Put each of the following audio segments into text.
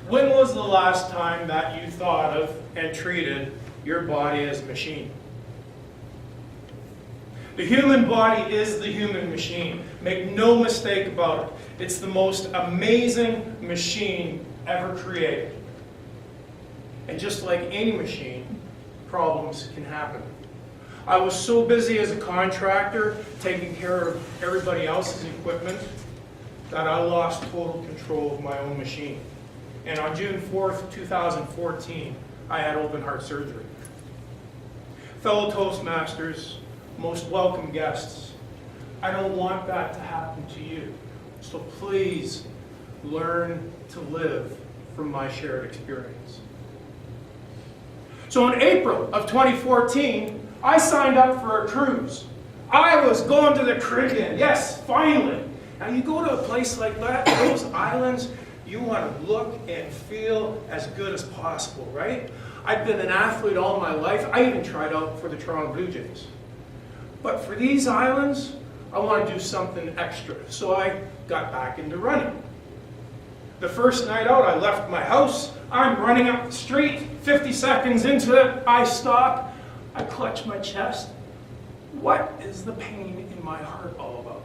When was the last time that you thought of and treated your body as a machine? The human body is the human machine. Make no mistake about it. It's the most amazing machine ever created. And just like any machine, problems can happen. I was so busy as a contractor taking care of everybody else's equipment that I lost total control of my own machine. And on June 4th, 2014, I had open heart surgery. Fellow Toastmasters, most welcome guests, I don't want that to happen to you. So please learn to live from my shared experience. So in April of 2014, I signed up for a cruise. I was going to the Caribbean. Yes, finally. Now you go to a place like that, those islands, you want to look and feel as good as possible, right? I've been an athlete all my life. I even tried out for the Toronto Blue Jays. But for these islands, I want to do something extra. So I got back into running. The first night out, I left my house. I'm running up the street. 50 seconds into it, I stop. I clutch my chest. What is the pain in my heart all about?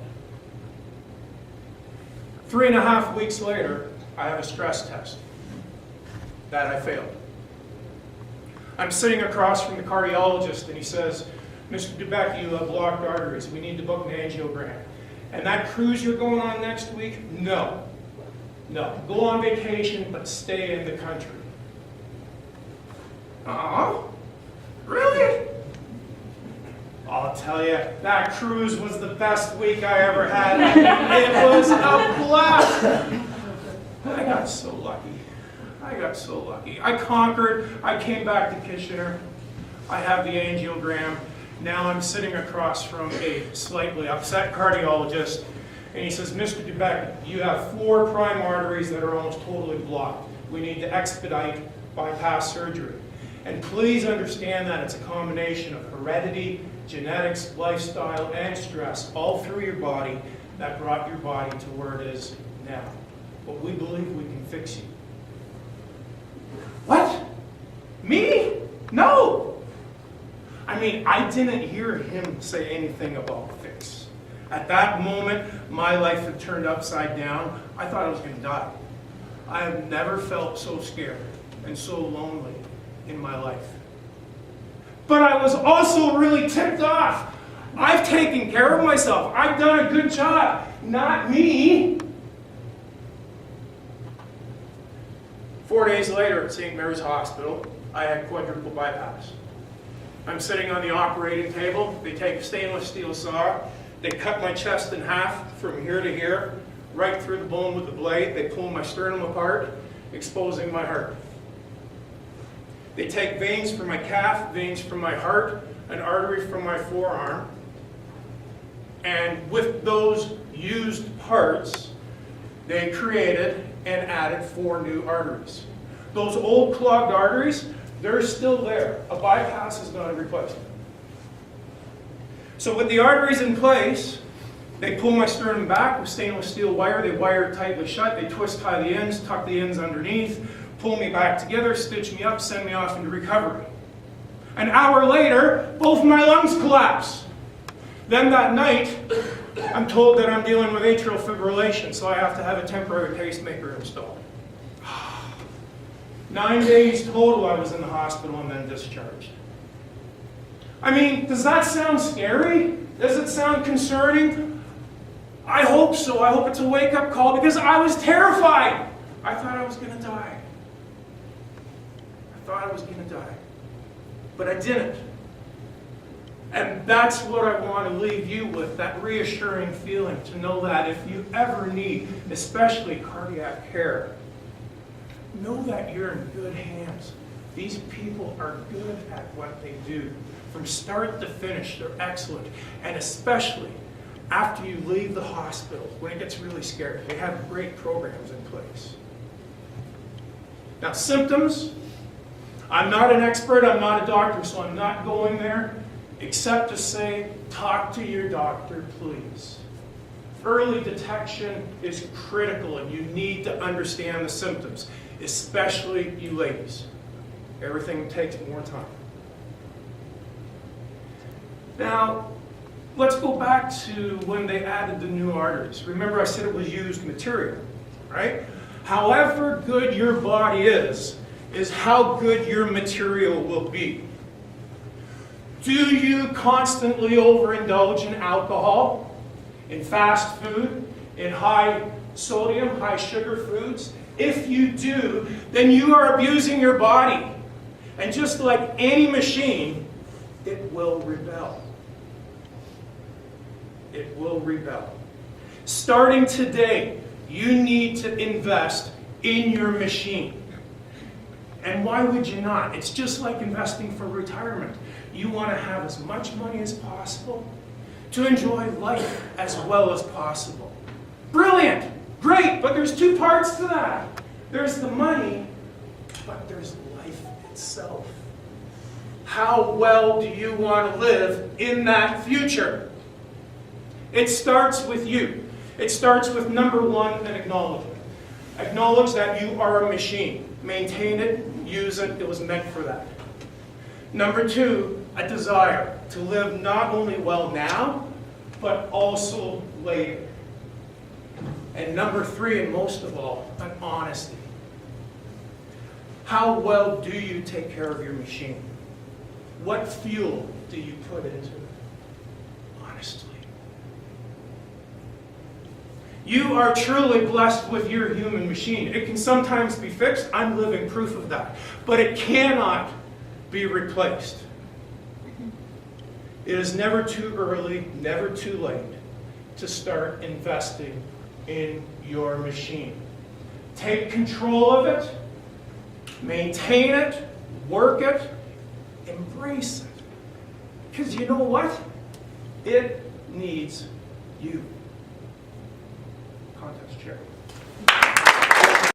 3.5 weeks later, I have a stress test that I failed. I'm sitting across from the cardiologist and he says, Mr. Dubecki, you have blocked arteries. We need to book an angiogram. And that cruise you're going on next week? No. No. Go on vacation, but stay in the country. Really? I'll tell you, that cruise was the best week I ever had. It was a blast. I got so lucky. I got so lucky. I conquered. I came back to Kitchener. I have the angiogram. Now I'm sitting across from a slightly upset cardiologist, and he says, Mr. Dubecki, you have 4 prime arteries that are almost totally blocked. We need to expedite bypass surgery. And please understand that it's a combination of heredity, genetics, lifestyle, and stress, all through your body, that brought your body to where it is now. But we believe we can fix you. What? Me? No! I mean, I didn't hear him say anything about fix. At that moment, my life had turned upside down. I thought I was going to die. I have never felt so scared and so lonely in my life. But I was also really ticked off. I've taken care of myself. I've done a good job. Not me. 4 days later at St. Mary's Hospital, I had quadruple bypass. I'm sitting on the operating table. They take a stainless steel saw. They cut my chest in half from here to here, right through the bone with the blade. They pull my sternum apart, exposing my heart. They take veins from my calf, veins from my heart, an artery from my forearm. And with those used parts, they created and added 4 new arteries. Those old clogged arteries, they're still there. A bypass is not a replacement. So with the arteries in place, they pull my sternum back with stainless steel wire. They wire it tightly shut. They twist tie the ends, tuck the ends underneath, pull me back together, stitch me up, send me off into recovery. An hour later, both my lungs collapse. Then that night, I'm told that I'm dealing with atrial fibrillation, so I have to have a temporary pacemaker installed. 9 days total I was in the hospital and then discharged. I mean, does that sound scary? Does it sound concerning? I hope so. I hope it's a wake-up call because I was terrified. I thought I was going to die. I thought I was going to die. But I didn't. And that's what I want to leave you with, that reassuring feeling to know that if you ever need, especially cardiac care, know that you're in good hands. These people are good at what they do. From start to finish, they're excellent. And especially after you leave the hospital, when it gets really scary, they have great programs in place. Now, symptoms, I'm not an expert, I'm not a doctor, so I'm not going there, except to say, talk to your doctor, please. Early detection is critical, and you need to understand the symptoms, especially you ladies. Everything takes more time. Now, let's go back to when they added the new arteries. Remember I said it was used material, right? However good your body is how good your material will be. Do you constantly overindulge in alcohol, in fast food, in high sodium, high sugar foods? If you do, then you are abusing your body. And just like any machine, it will rebel. It will rebel. Starting today, you need to invest in your machine. And why would you not? It's just like investing for retirement. You want to have as much money as possible to enjoy life as well as possible. Brilliant! Great! But there's two parts to that. There's the money, but there's life itself. How well do you want to live in that future? It starts with you. It starts with number one, an acknowledgement. Acknowledge that you are a machine. Maintain it, use it, it was meant for that. Number two, a desire to live not only well now, but also later. And number three, and most of all, an honesty. How well do you take care of your machine? What fuel do you put into it? Honestly. You are truly blessed with your human machine. It can sometimes be fixed. I'm living proof of that. But it cannot be replaced. It is never too early, never too late to start investing in your machine. Take control of it, maintain it, work it, embrace it. Because you know what? It needs you. Contest chair.